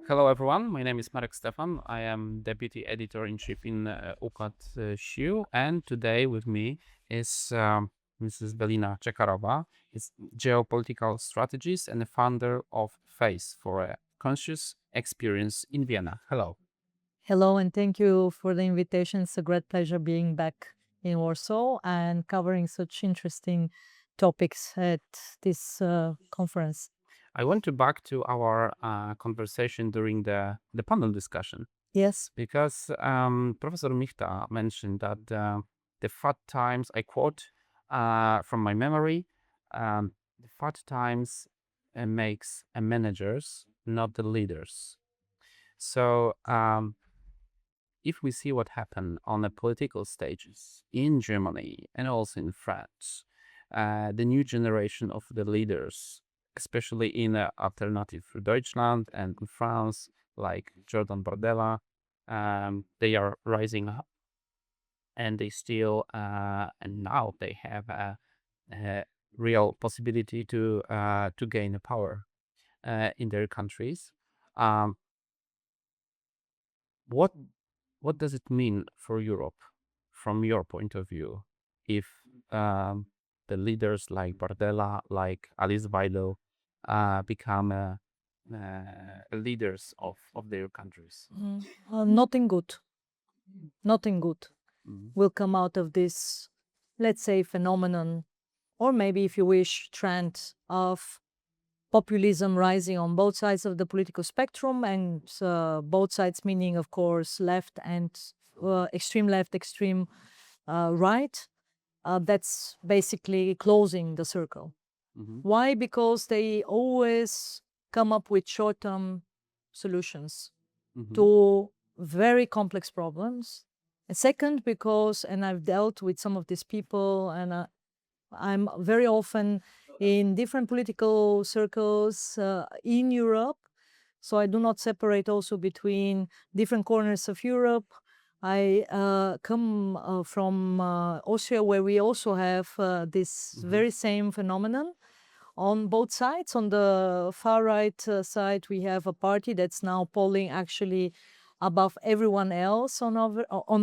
Hello, everyone. My name is Marek Stefan. I am Deputy Editor-in-Chief in Układ, and today with me is Mrs. Velina Tchakarova. Is geopolitical strategist and the founder of FACE for a Conscious Experience in Vienna. Hello. Hello, and thank you for the invitation. It's a great pleasure being back in Warsaw and covering such interesting topics at this conference. I want to back to our conversation during the panel discussion Yes. because Professor Michta mentioned that the fat times, I quote from my memory, the fat times makes a managers, not the leaders. So if we see what happened on the political stages in Germany and also in France, the new generation of the leaders, especially in Alternative für Deutschland and in France, like Jordan Bardella, they are rising up, and they still and now they have a real possibility to gain power in their countries. Um, what what does it mean for Europe from your point of view if the leaders like Bardella, like Alice Weidel, become leaders of their countries? Nothing good. Nothing good Mhm. will come out of this, let's say, phenomenon, or maybe, if you wish, trend of populism rising on both sides of the political spectrum, and both sides meaning, of course, left and extreme left, extreme right. That's basically closing the circle. Mhm. Why? Because they always come up with short-term solutions Mhm. to very complex problems. And second, because, and I've dealt with some of these people, and I'm very often in different political circles in Europe. So I do not separate also between different corners of Europe. I come from Austria, where we also have this very same phenomenon on both sides. On the far right side, we have a party that's now polling actually above everyone else on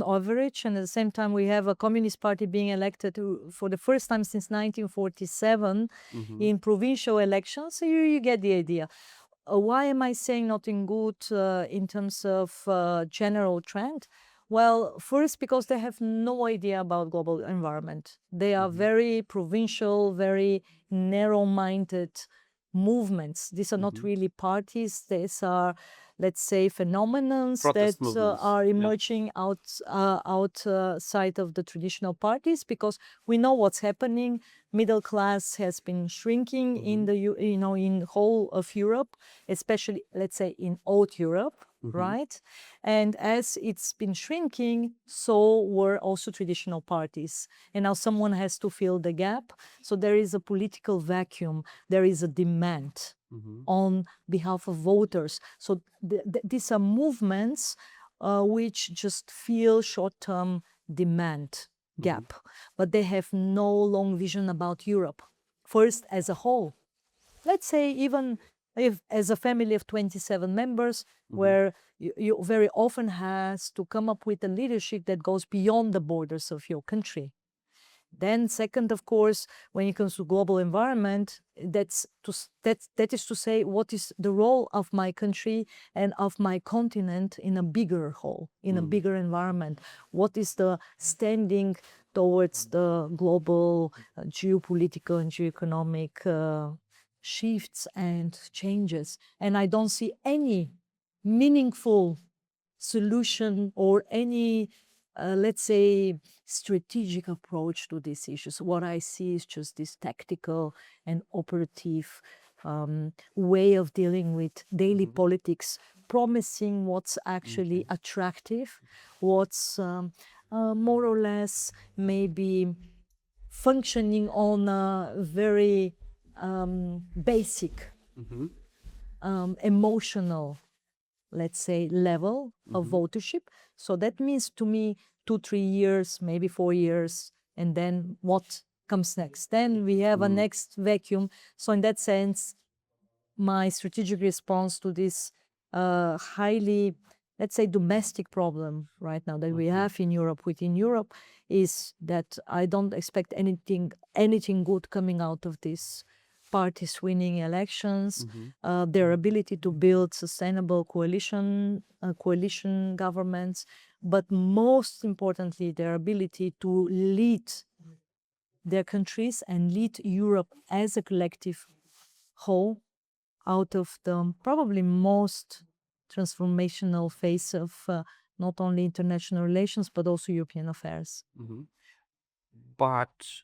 average, and at the same time we have a communist party being elected for the first time since 1947 in provincial elections. So you get the idea. Why am I saying nothing good in terms of general trend? Well, first, because they have no idea about global environment. They are very provincial, very narrow-minded movements. These are not really parties. These are, let's say, phenomenons Protest that movements. are Yeah. emerging outside of the traditional parties, because we know what's happening. Middle class has been shrinking in the in whole of Europe, especially, let's say, in old Europe, right? And as it's been shrinking, so were also traditional parties. And now someone has to fill the gap. So there is a political vacuum. There is a demand on behalf of voters. So these are movements which just feel short-term demand gap, but they have no long vision about Europe. First, as a whole, let's say, even if as a family of 27 members, where you very often has to come up with a leadership that goes beyond the borders of your country. Then second, of course, when it comes to global environment, that is to say, what is the role of my country and of my continent in a bigger whole, in a bigger environment? What is the standing towards the global geopolitical and geoeconomic shifts and changes? And I don't see any meaningful solution or any let's say, strategic approach to these issues. What I see is just this tactical and operative way of dealing with daily politics, promising what's actually attractive, what's more or less maybe functioning on a very basic emotional, let's say, level of votership. So that means to me 2-3 years, maybe 4 years, and then what comes next? Then we have a next vacuum. So in that sense, my strategic response to this highly, let's say, domestic problem right now that we have in Europe, within Europe, is that I don't expect anything good coming out of this parties winning elections, their ability to build sustainable coalition governments, but most importantly, their ability to lead their countries and lead Europe as a collective whole out of the probably most transformational phase of not only international relations but also European affairs. But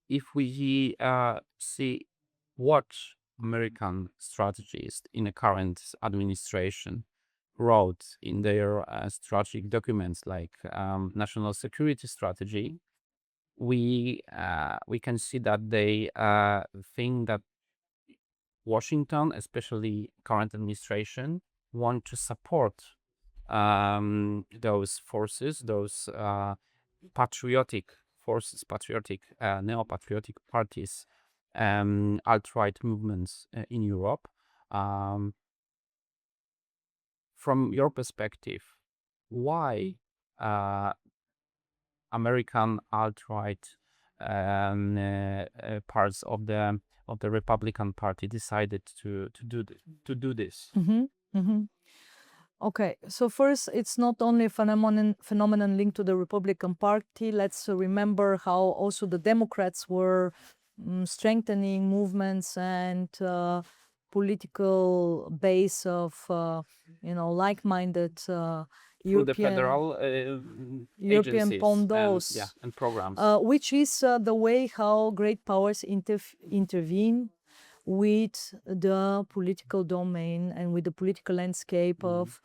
if we see what American strategists in the current administration wrote in their strategic documents, like national security strategy, we can see that they think that Washington, especially current administration, want to support those forces, those patriotic forces, neo-patriotic parties, alt-right movements in Europe. From your perspective, why American alt-right parts of the Republican Party decided to do this? Okay, so first, it's not only a phenomenon linked to the Republican Party. Let's remember how also the Democrats were strengthening movements and political base of like-minded Through the federal European agencies pondos, and programs. which is the way how great powers intervene with the political domain and with the political landscape of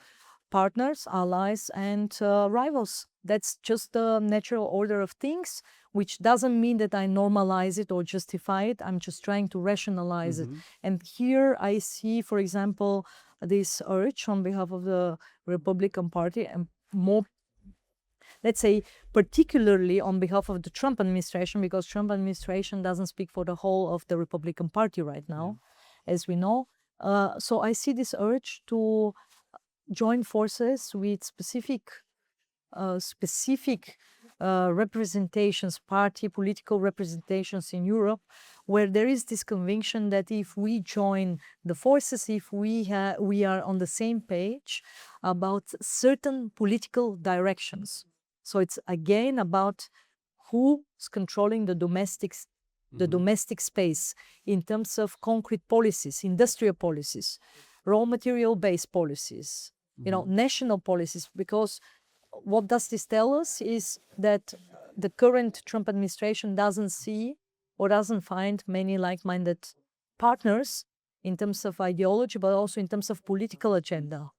partners, allies, and rivals. That's just the natural order of things, which doesn't mean that I normalize it or justify it. I'm just trying to rationalize it. And here I see, for example, this urge on behalf of the Republican Party and more, let's say, particularly on behalf of the Trump administration, because Trump administration doesn't speak for the whole of the Republican Party right now, as we know. So I see this urge to join forces with specific representations, party political representations in Europe, where there is this conviction that if we join the forces, if we are on the same page about certain political directions. So it's again about who's controlling the domestic space in terms of concrete policies, industrial policies, raw material based policies, national policies, because what does this tell us is that the current Trump administration doesn't see or doesn't find many like-minded partners in terms of ideology, but also in terms of political agenda.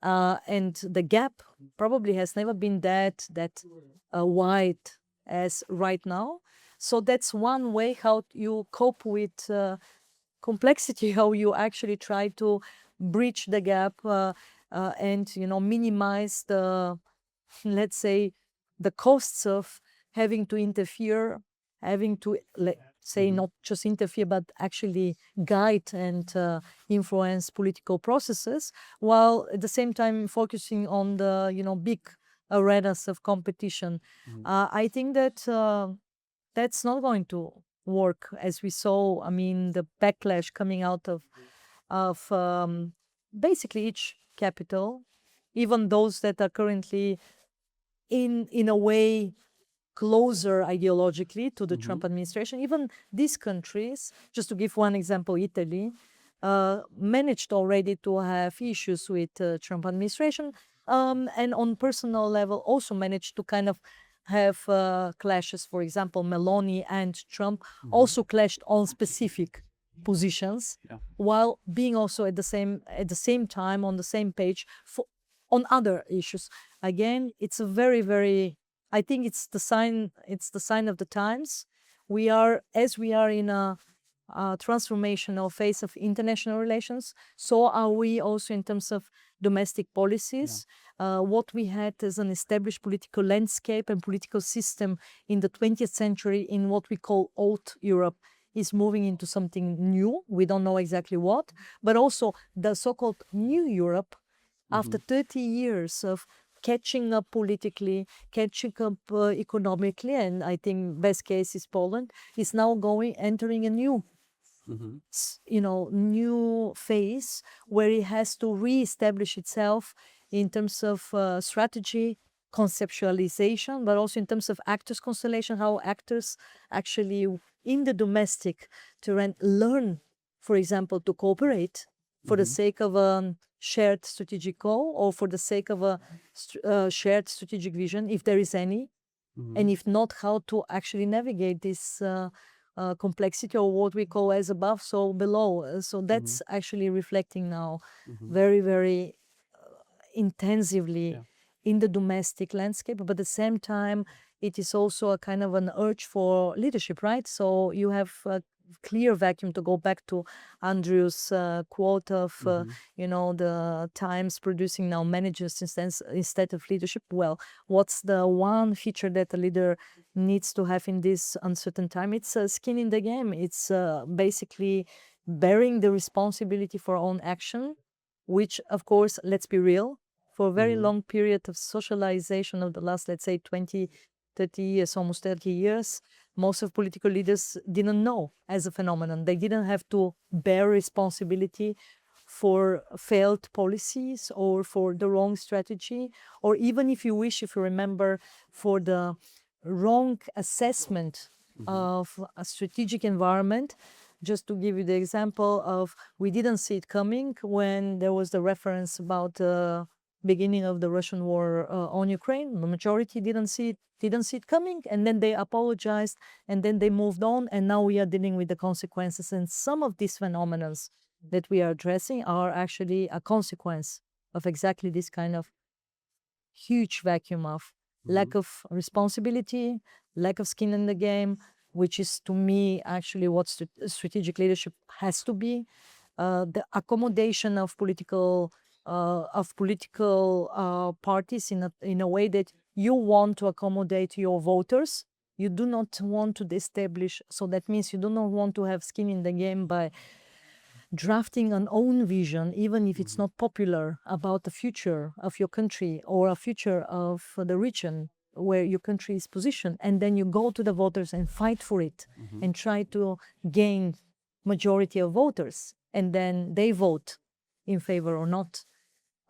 And the gap probably has never been that wide as right now. So that's one way how you cope with complexity, how you actually try to bridge the gap and minimize the, let's say, the costs of having to interfere, having to say not just interfere but actually guide and influence political processes, while at the same time focusing on the big arenas of competition. I think that that's not going to work, as we saw. I mean, the backlash coming out of basically each capital, even those that are currently in a way closer ideologically to the Trump administration. Even these countries, just to give one example, Italy, managed already to have issues with Trump administration, and on personal level also managed to kind of have clashes. For example, Meloni and Trump also clashed on specific positions, while being also at the same time on the same page on other issues. Again, it's a very, very, I think it's the sign of the times. We are in a transformational phase of international relations. So are we also in terms of domestic policies. What we had as an established political landscape and political system in the 20th century in what we call old Europe is moving into something new. We don't know exactly what, but also the so-called new Europe, after 30 years of catching up politically, catching up economically, and I think best case is Poland, is now entering a new new phase where it has to re-establish itself in terms of strategy, conceptualization, but also in terms of actors constellation, how actors actually in the domestic terrain learn, for example, to cooperate for the sake of a shared strategic goal or for the sake of a shared strategic vision, if there is any, and if not, how to actually navigate this complexity, or what we call as above, so below. So that's actually reflecting now very, very intensively in the domestic landscape. But at the same time, it is also a kind of an urge for leadership, right? So you have a clear vacuum, to go back to Andrew's quote of, the times producing now managers instead of leadership. Well, what's the one feature that a leader needs to have in this uncertain time? It's skin in the game. It's basically bearing the responsibility for own action, which, of course, let's be real, for a very long period of socialization of the last, let's say, 20, 30 years, almost 30 years, most of political leaders didn't know as a phenomenon. They didn't have to bear responsibility for failed policies or for the wrong strategy, or even, if you wish, if you remember, for the wrong assessment of a strategic environment. Just to give you the example of, we didn't see it coming when there was the reference about beginning of the Russian war on Ukraine. The majority didn't see it coming, and then they apologized, and then they moved on, and now we are dealing with the consequences. And some of these phenomena that we are addressing are actually a consequence of exactly this kind of huge vacuum of lack of responsibility, lack of skin in the game, which is, to me, actually what strategic leadership has to be. The accommodation of political parties in a way that you want to accommodate your voters. You do not want to establish, so that means you do not want to have skin in the game by drafting an own vision, even if it's not popular, about the future of your country or a future of the region where your country is positioned, and then you go to the voters and fight for it and try to gain majority of voters, and then they vote in favor or not.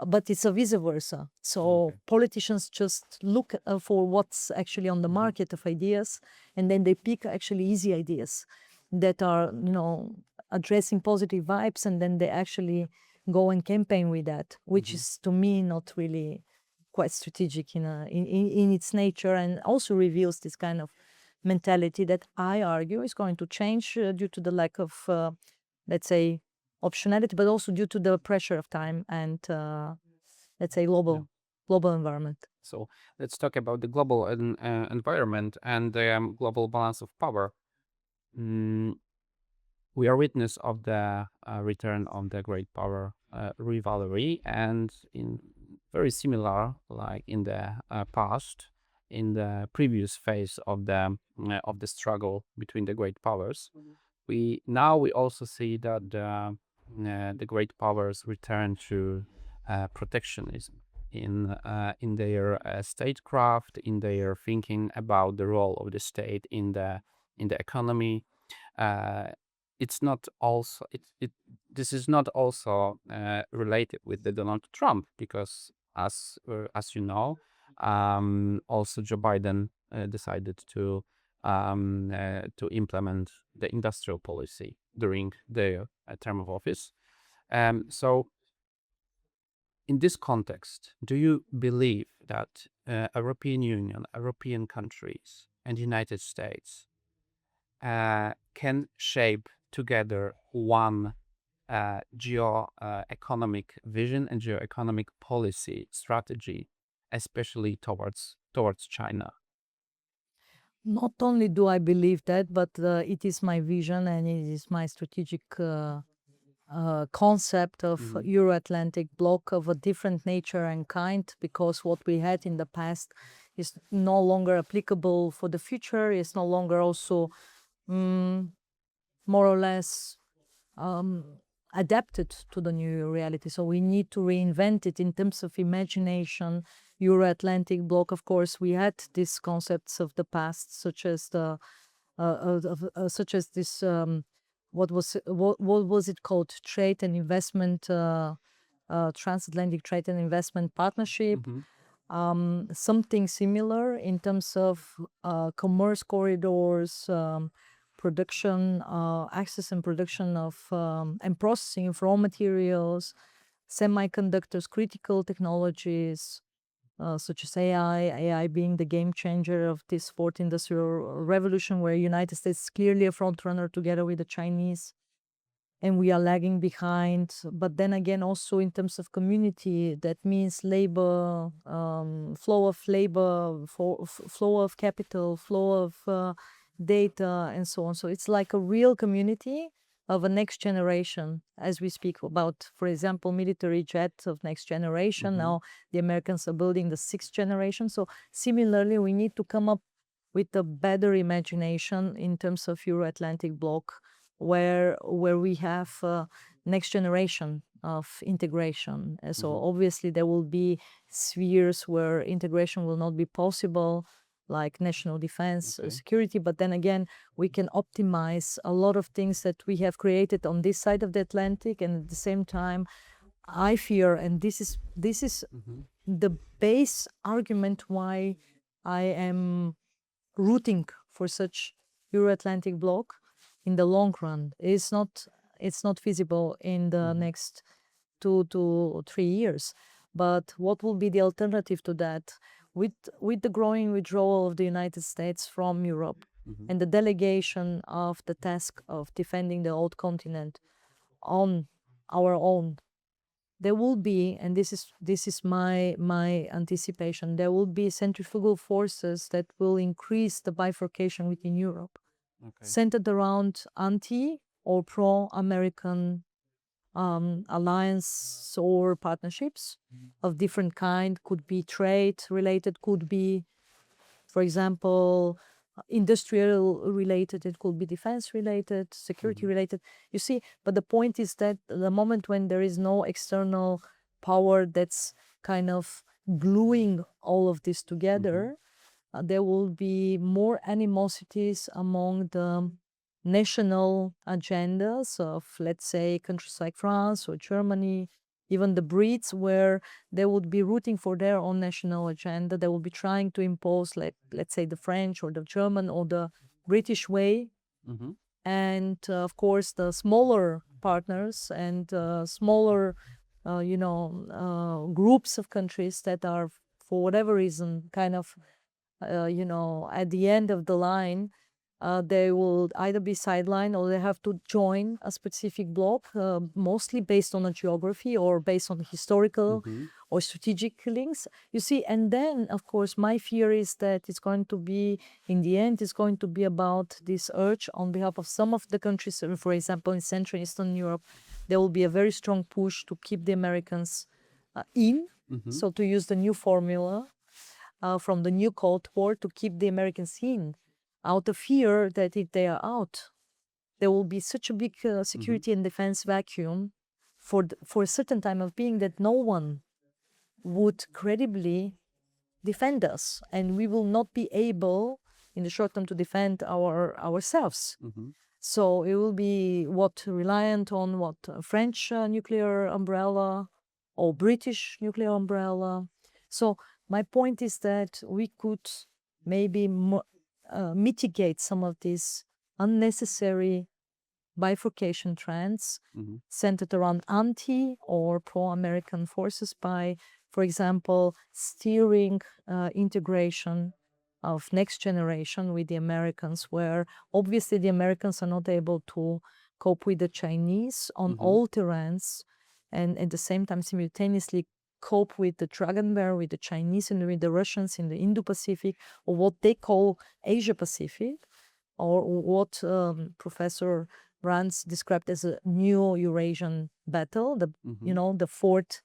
But it's a vice versa. So politicians just look for what's actually on the market of ideas, and then they pick actually easy ideas that are, addressing positive vibes, and then they actually go and campaign with that, which is, to me, not really quite strategic in its nature, and also reveals this kind of mentality that I argue is going to change due to the lack of, let's say, optionality, but also due to the pressure of time and, let's say, global environment. So let's talk about the global environment and the global balance of power. We are witness of the return of the great power rivalry, and in very similar, like in the past, in the previous phase of the struggle between the great powers, we also see that the great powers return to protectionism in their statecraft, in their thinking about the role of the state in the economy. It's not also this is not also related with the Donald Trump, because as you know, also Joe Biden decided to implement the industrial policy during their term of office. So in this context, do you believe that European Union, European countries, and United States can shape together one geo-economic vision and geo-economic policy strategy, especially towards China? Not only do I believe that, but it is my vision and it is my strategic concept of Euroatlantic bloc of a different nature and kind, because what we had in the past is no longer applicable for the future. It's no longer also more or less adapted to the new reality. So we need to reinvent it in terms of imagination. Euroatlantic bloc, of course, we had these concepts of the past, such as the such as this what was it called, trade and investment, transatlantic trade and investment partnership. Something similar in terms of commerce corridors, production, access and production of and processing of raw materials, semiconductors, critical technologies, such as AI being the game changer of this fourth industrial revolution, where United States is clearly a front runner together with the Chinese, and we are lagging behind. But then again, also in terms of community, that means labor, flow of labor, flow of capital, flow of data, and so on. So it's like a real community of a next generation, as we speak about, for example, military jets of next generation. Now the Americans are building the sixth generation. So similarly, we need to come up with a better imagination in terms of Euro-Atlantic bloc, where we have next generation of integration. So obviously there will be spheres where integration will not be possible, like national defense, security, but then again, we can optimize a lot of things that we have created on this side of the Atlantic. And at the same time, I fear, and this is the base argument why I am rooting for such Euro-Atlantic bloc in the long run. It's not feasible in the next 2 to 3 years. But what will be the alternative to that? With the growing withdrawal of the United States from Europe and the delegation of the task of defending the old continent on our own, there will be, and this is my anticipation, there will be centrifugal forces that will increase the bifurcation within Europe, centered around anti or pro-American alliance or partnerships of different kind. Could be trade related, could be, for example, industrial related, it could be defense related, security related. You see, but the point is that the moment when there is no external power that's kind of gluing all of this together, there will be more animosities among the national agendas of, let's say, countries like France or Germany, even the Brits, where they would be rooting for their own national agenda. They will be trying to impose, let's say, the French or the German or the British way. And of course, the smaller partners and smaller, groups of countries that are, for whatever reason, kind of, at the end of the line, they will either be sidelined or they have to join a specific bloc, mostly based on a geography or based on historical or strategic links. You see, and then, of course, my fear is that it's going to be, in the end, it's going to be about this urge on behalf of some of the countries, for example, in Central and Eastern Europe, there will be a very strong push to keep the Americans in. So to use the new formula from the new Cold War, to keep the Americans in, out of fear that if they are out, there will be such a big security and defense vacuum for a certain time of being that no one would credibly defend us, and we will not be able in the short term to defend ourselves. So it will be reliant on French nuclear umbrella or British nuclear umbrella. So my point is that we could maybe mitigate some of these unnecessary bifurcation trends centered around anti or pro-American forces by, for example, steering integration of next generation with the Americans, where obviously the Americans are not able to cope with the Chinese on all terrains, and at the same time simultaneously cope with the dragon bear, with the Chinese and with the Russians in the Indo-Pacific, or what they call Asia-Pacific, or what Professor Brands described as a new Eurasian battle, the fourth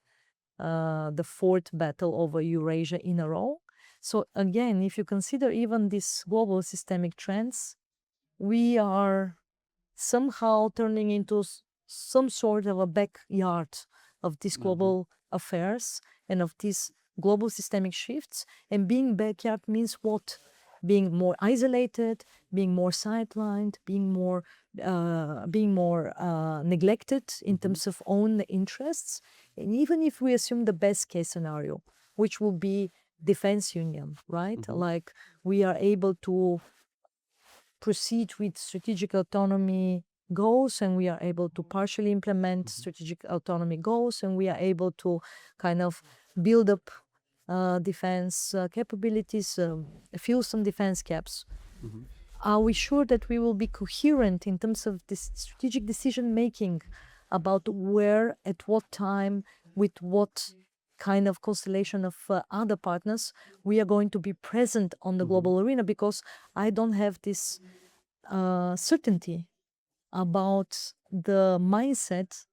battle over Eurasia in a row. So again, if you consider even these global systemic trends, we are somehow turning into some sort of a backyard of these global affairs and of these global systemic shifts. And being backyard means what? Being more isolated, being more sidelined, being more neglected in terms of own interests. And even if we assume the best case scenario, which will be defense union, right? Like we are able to proceed with strategic autonomy goals, and we are able to partially implement strategic autonomy goals, and we are able to kind of build up defense capabilities, fill some defense gaps. Are we sure that we will be coherent in terms of this strategic decision making about where, at what time, with what kind of constellation of other partners we are going to be present on the global arena? Because I don't have this certainty about the mindset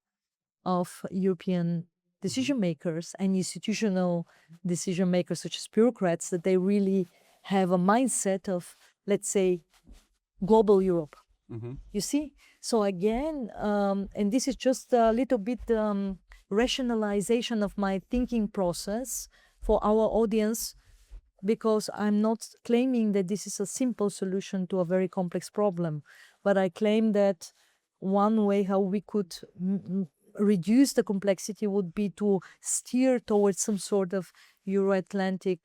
of European decision makers and institutional decision makers, such as bureaucrats, that they really have a mindset of, let's say, global Europe. You see? So again, and this is just a little bit rationalization of my thinking process for our audience, because I'm not claiming that this is a simple solution to a very complex problem, but I claim that one way how we could reduce the complexity would be to steer towards some sort of Euroatlantic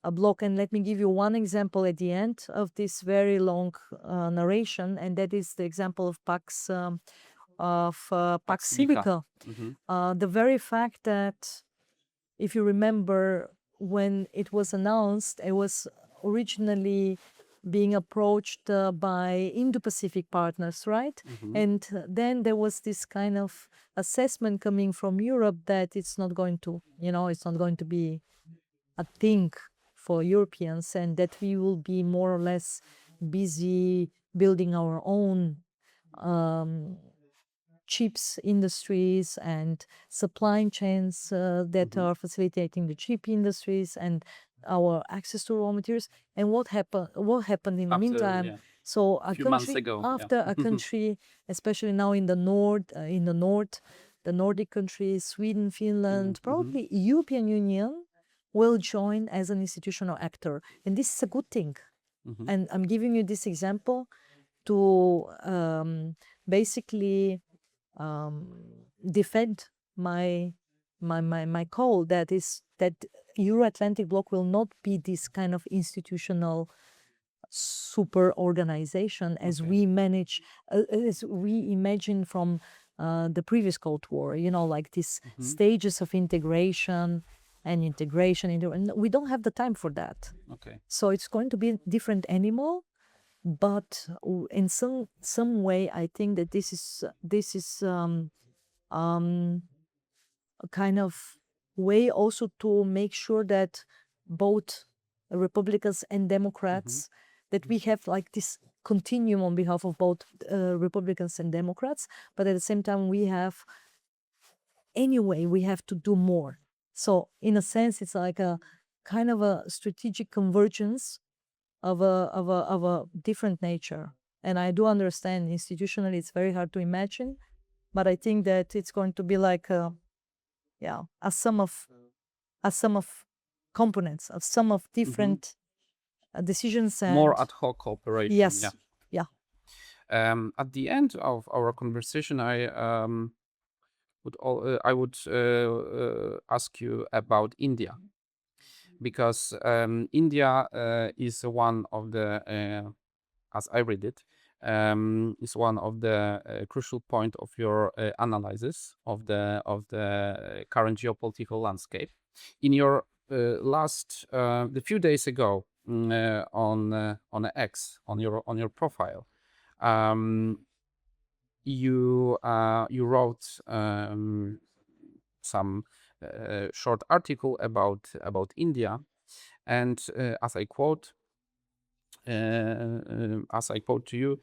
bloc. And let me give you one example at the end of this very long narration, and that is the example of Pax Civica. The very fact that, if you remember, when it was announced, it was originally being approached by Indo-Pacific partners, right? And then there was this kind of assessment coming from Europe that it's not going to, it's not going to be a thing for Europeans, and that we will be more or less busy building our own chips industries and supply chains that are facilitating the chip industries and our access to raw materials. And what happened in the meantime? So a country after a country, especially now in the north, the Nordic countries, Sweden, Finland, probably European Union will join as an institutional actor, and this is a good thing. And I'm giving you this example to basically defend my call, that is that Euro-Atlantic bloc will not be this kind of institutional super organization as we manage, as we imagine from the previous Cold War, like these stages of integration and and we don't have the time for that. So it's going to be a different animal. But in some way, I think that this is a kind of way also to make sure that both Republicans and Democrats, that we have like this continuum on behalf of both Republicans and Democrats, but at the same time we have to do more. So in a sense, it's like a kind of a strategic convergence of a different nature. And I do understand institutionally it's very hard to imagine, but I think that it's going to be like a sum of components, a sum of different decisions and more ad hoc cooperation. Yes. Yeah. At the end of our conversation, I would ask you about India, because India is one of the, as I read it, is one of the crucial point of your analysis of the current geopolitical landscape. In your the few days ago on X, on your profile, you wrote some short article about India, and as I quote to you,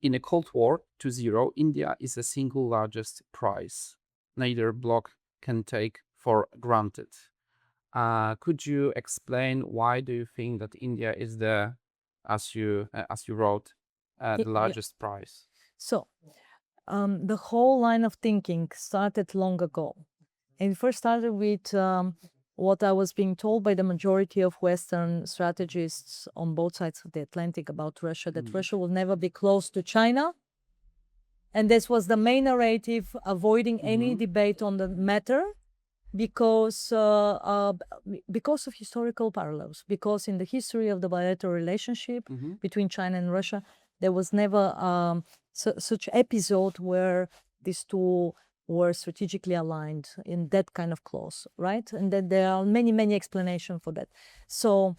in a Cold War 2.0, India is the single largest prize neither bloc can take for granted. Could you explain why do you think that India is the, as you wrote, the largest prize? So the whole line of thinking started long ago. And it first started with what I was being told by the majority of Western strategists on both sides of the Atlantic about Russia, that Russia will never be close to China. And this was the main narrative, avoiding any debate on the matter because of historical parallels. Because in the history of the bilateral relationship between China and Russia, there was never such episode where these two were strategically aligned in that kind of clause, right? And then there are many, many explanations for that. So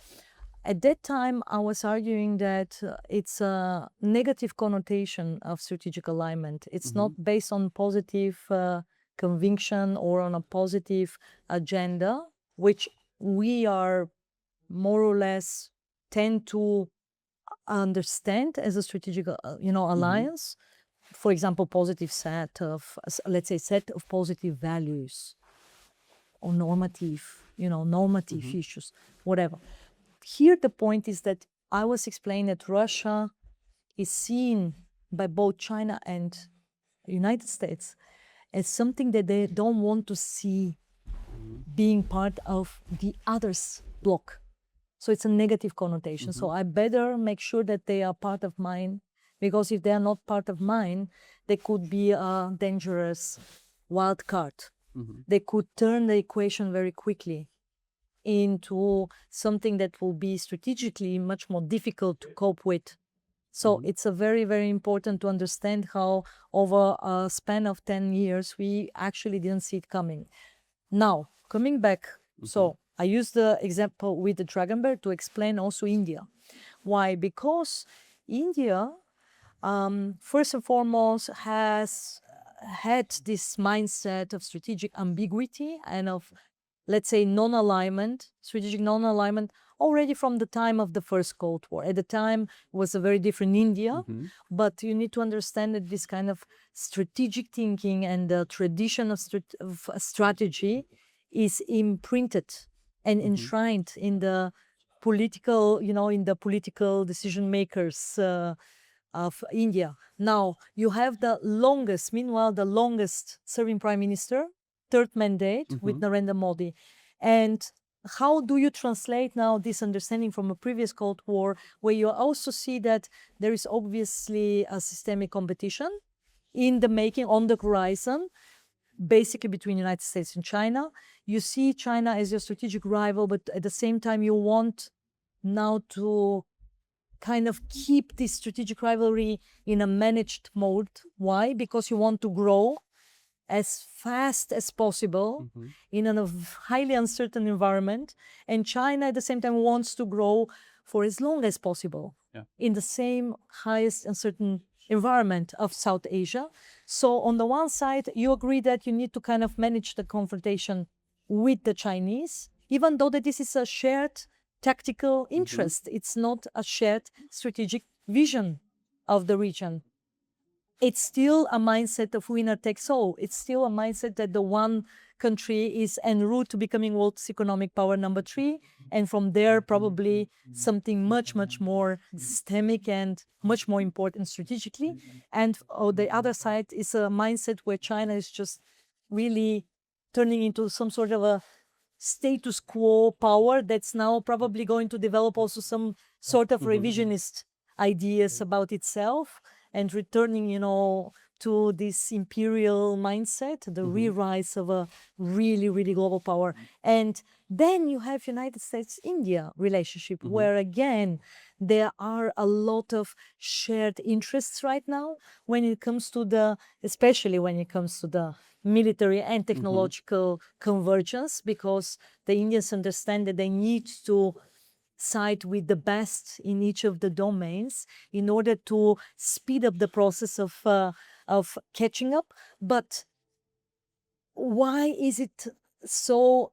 at that time, I was arguing that it's a negative connotation of strategic alignment. It's not based on positive conviction or on a positive agenda, which we are more or less tend to understand as a strategic, alliance. For example, positive set of, let's say, set of positive values or normative issues, whatever. Here, the point is that I was explaining that Russia is seen by both China and United States as something that they don't want to see being part of the other's bloc. So it's a negative connotation. So I better make sure that they are part of mine, because if they are not part of mine, they could be a dangerous wild card. They could turn the equation very quickly into something that will be strategically much more difficult to cope with. So it's a very, very important to understand how over a span of 10 years, we actually didn't see it coming. Now, coming back, so I use the example with the dragon bear to explain also India. Why? Because India, first and foremost, has had this mindset of strategic ambiguity and of, let's say, non-alignment, strategic non-alignment, already from the time of the First Cold War. At the time, it was a very different India, but you need to understand that this kind of strategic thinking and the tradition of strategy is imprinted and enshrined in the political, in the political decision makers of India. Now, you have the longest serving prime minister, third mandate with Narendra Modi. And how do you translate now this understanding from a previous Cold War, where you also see that there is obviously a systemic competition in the making, on the horizon, basically between United States and China. You see China as your strategic rival, but at the same time you want now to kind of keep this strategic rivalry in a managed mode. Why? Because you want to grow as fast as possible in a highly uncertain environment. And China at the same time wants to grow for as long as possible in the same highest uncertain environment of South Asia. So on the one side, you agree that you need to kind of manage the confrontation with the Chinese, even though that this is a shared tactical interest. It's not a shared strategic vision of the region. It's still a mindset of winner takes all. It's still a mindset that the one country is en route to becoming world's economic power number 3. And from there, probably something much, much more systemic and much more important strategically. And on the other side is a mindset where China is just really turning into some sort of a status quo power that's now probably going to develop also some sort of revisionist ideas about itself and returning, to this imperial mindset, the re-rise of a really, really global power. And then you have United States-India relationship, where again, there are a lot of shared interests right now when it comes to especially when it comes to the military and technological convergence, because the Indians understand that they need to side with the best in each of the domains in order to speed up the process of catching up. But why is it so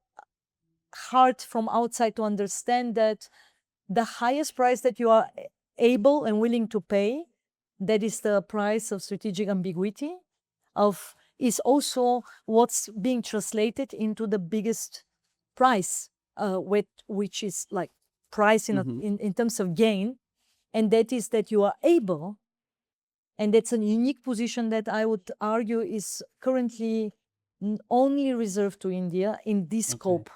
hard from outside to understand that the highest price that you are able and willing to pay, that is the price of strategic ambiguity, is also what's being translated into the biggest price, which is like price in terms of gain, and that is that you are able And that's a unique position that I would argue is currently only reserved to India in this scope.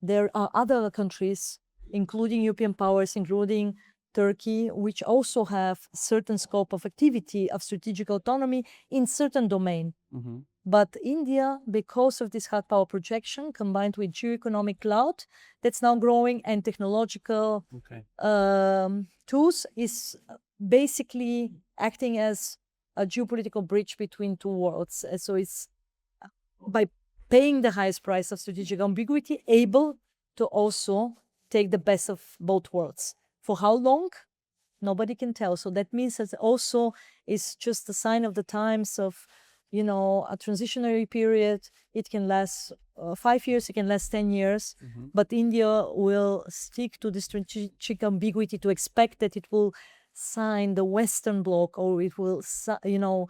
There are other countries, including European powers, including Turkey, which also have certain scope of activity of strategic autonomy in certain domain. But India, because of this hard power projection combined with geoeconomic clout that's now growing and technological tools, is basically acting as a geopolitical bridge between two worlds. So it's by paying the highest price of strategic ambiguity, able to also take the best of both worlds. For how long? Nobody can tell. So that means that also is just a sign of the times of, you know, a transitionary period. It can last 5 years, it can last 10 years, but India will stick to this strategic ambiguity to expect that it will sign the Western bloc, or it will, you know,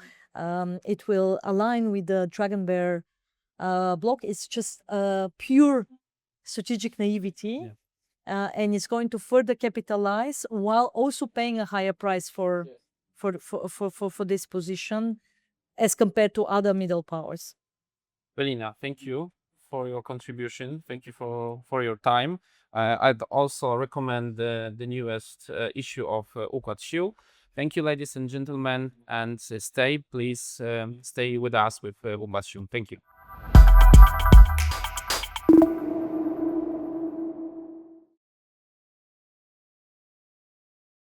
it will align with the Dragon Bear bloc. It's just pure strategic naivety. And it's going to further capitalize while also paying a higher price for this position as compared to other middle powers. Velina, thank you for your contribution. Thank you for your time. I'd also recommend the newest issue of Układ Sił. Thank you, ladies and gentlemen, and please stay with us with Układ Sił. Thank you.